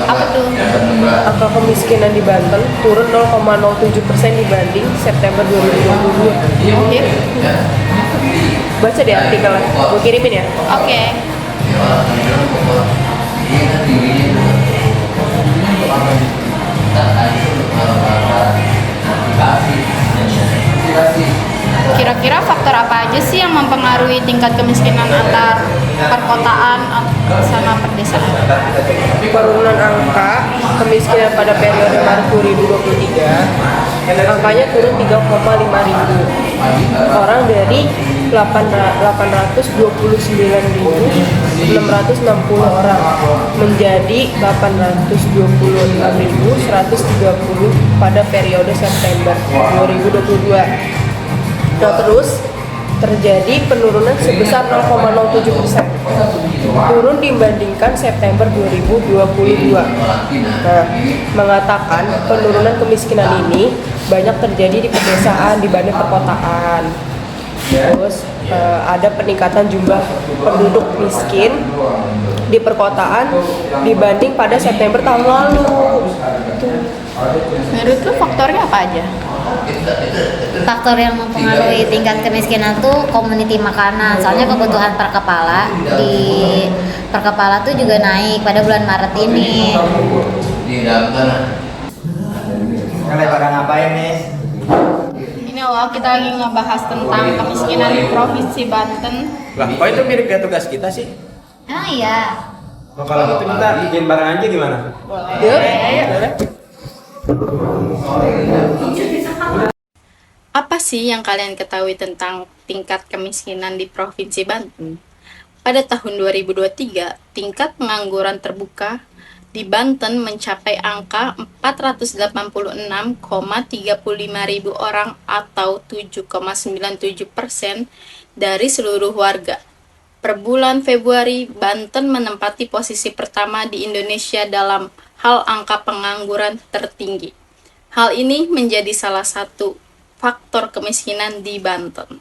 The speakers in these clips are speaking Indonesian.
Apa tuh? Angka kemiskinan di Banten turun 0,07% dibanding September 2022. Oke. Baca deh artikelnya, gue kirimin ya. Oke. Kira-kira faktor apa aja sih yang mempengaruhi tingkat kemiskinan antar perkotaan sama pedesaan? Penurunan angka kemiskinan pada periode Maret 2023, angkanya turun 3,5 ribu orang dari 829.660 orang menjadi 826.130 pada periode September 2022. Nah, terus terjadi penurunan sebesar 0,07%, turun dibandingkan September 2022. Nah, mengatakan penurunan kemiskinan ini banyak terjadi di pedesaan dibanding perkotaan. Terus ada peningkatan jumlah penduduk miskin di perkotaan dibanding pada September tahun lalu. Menurut lu faktornya apa aja? Faktor yang mempengaruhi tingkat kemiskinan tuh community makanan. Soalnya kebutuhan per kepala tuh juga naik pada bulan Maret ini. Kalian pada ngapain nih? Ini loh, kita lagi ngebahas tentang kemiskinan di Provinsi Banten. Lah, kok itu mirip kayak tugas kita sih? Ah iya. Oh, kalau gitu kita bikin bareng aja gimana? Boleh. Apa sih yang kalian ketahui tentang tingkat kemiskinan di Provinsi Banten? Pada tahun 2023, tingkat pengangguran terbuka di Banten mencapai angka 486,35 ribu orang atau 7,97% dari seluruh warga. Per bulan Februari, Banten menempati posisi pertama di Indonesia dalam hal angka pengangguran tertinggi. Hal ini menjadi salah satu faktor kemiskinan di Banten.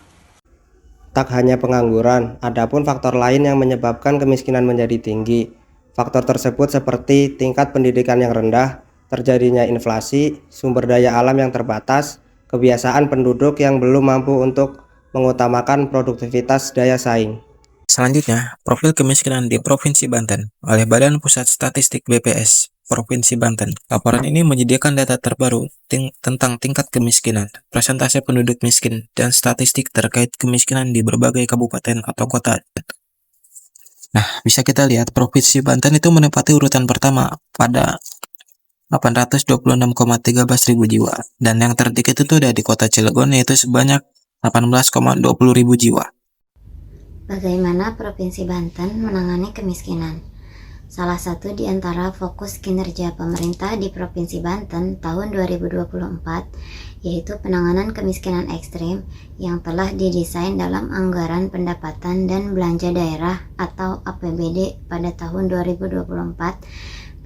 Tak hanya pengangguran, adapun faktor lain yang menyebabkan kemiskinan menjadi tinggi. Faktor tersebut seperti tingkat pendidikan yang rendah, terjadinya inflasi, sumber daya alam yang terbatas, kebiasaan penduduk yang belum mampu untuk mengutamakan produktivitas daya saing. Selanjutnya, profil kemiskinan di Provinsi Banten oleh Badan Pusat Statistik BPS Provinsi Banten. Laporan ini menyediakan data terbaru tentang tingkat kemiskinan, persentase penduduk miskin, dan statistik terkait kemiskinan di berbagai kabupaten atau kota. Nah, bisa kita lihat Provinsi Banten itu menempati urutan pertama pada 826,13 ribu jiwa, dan yang terdikit itu ada di kota Cilegon yaitu sebanyak 18,20 ribu jiwa. Bagaimana Provinsi Banten menangani kemiskinan? Salah satu di antara fokus kinerja pemerintah di Provinsi Banten tahun 2024 yaitu penanganan kemiskinan ekstrim yang telah didesain dalam Anggaran Pendapatan dan Belanja Daerah atau APBD pada tahun 2024.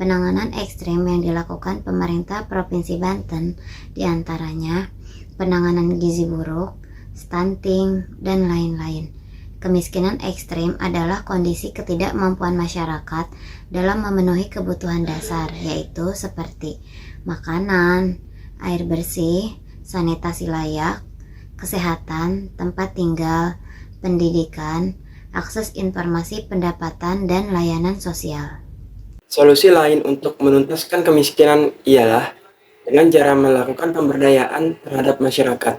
Penanganan ekstrim yang dilakukan pemerintah Provinsi Banten diantaranya penanganan gizi buruk, stunting, dan lain-lain. Kemiskinan ekstrim adalah kondisi ketidakmampuan masyarakat dalam memenuhi kebutuhan dasar, yaitu seperti makanan, air bersih, sanitasi layak, kesehatan, tempat tinggal, pendidikan, akses informasi pendapatan, dan layanan sosial. Solusi lain untuk menuntaskan kemiskinan ialah dengan cara melakukan pemberdayaan terhadap masyarakat.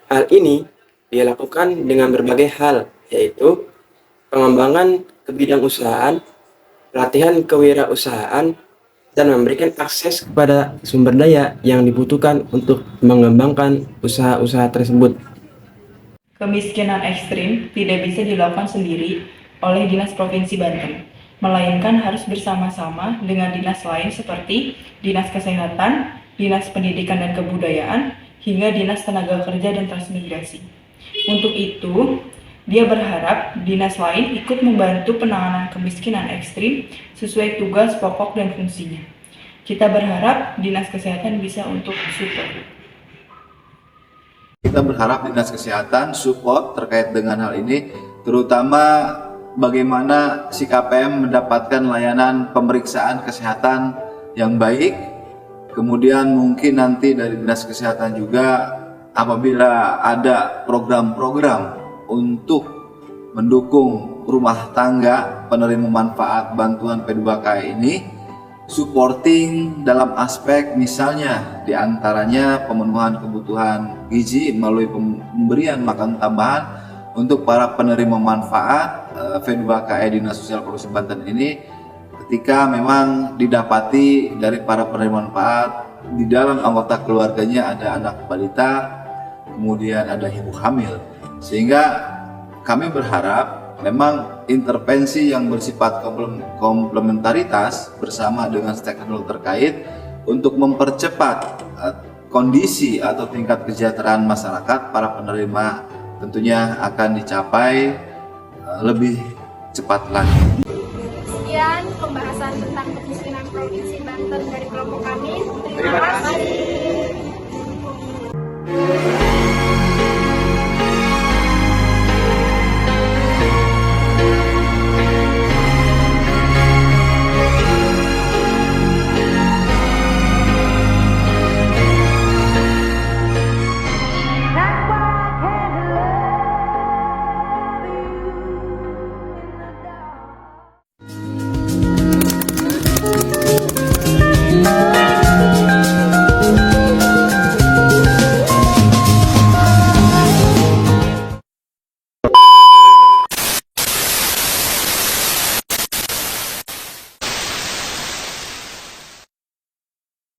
Hal ini dilakukan dengan berbagai hal, yaitu pengembangan kebidangusahaan, pelatihan kewirausahaan, dan memberikan akses kepada sumber daya yang dibutuhkan untuk mengembangkan usaha-usaha tersebut. Kemiskinan ekstrim tidak bisa dilakukan sendiri oleh Dinas Provinsi Banten, melainkan harus bersama-sama dengan dinas lain seperti Dinas Kesehatan, Dinas Pendidikan dan Kebudayaan, hingga Dinas Tenaga Kerja dan Transmigrasi. Untuk itu, dia berharap dinas lain ikut membantu penanganan kemiskinan ekstrim sesuai tugas pokok dan fungsinya. Kita berharap Dinas Kesehatan bisa untuk support. Kita berharap Dinas Kesehatan support terkait dengan hal ini, terutama bagaimana si KPM mendapatkan layanan pemeriksaan kesehatan yang baik. Kemudian mungkin nanti dari Dinas Kesehatan juga apabila ada program-program untuk mendukung rumah tangga penerima manfaat bantuan P2K ini, supporting dalam aspek misalnya diantaranya pemenuhan kebutuhan gizi melalui pemberian makan tambahan untuk para penerima manfaat P2KE Dinas Sosial Provinsi Banten ini, ketika memang didapati dari para penerima manfaat di dalam anggota keluarganya ada anak balita, kemudian ada ibu hamil, sehingga kami berharap memang intervensi yang bersifat komplementaritas bersama dengan stakeholder terkait untuk mempercepat kondisi atau tingkat kesejahteraan masyarakat para penerima tentunya akan dicapai lebih cepat lagi. Sekian pembahasan tentang kemiskinan Provinsi Banten dari kelompok kami. Terima kasih.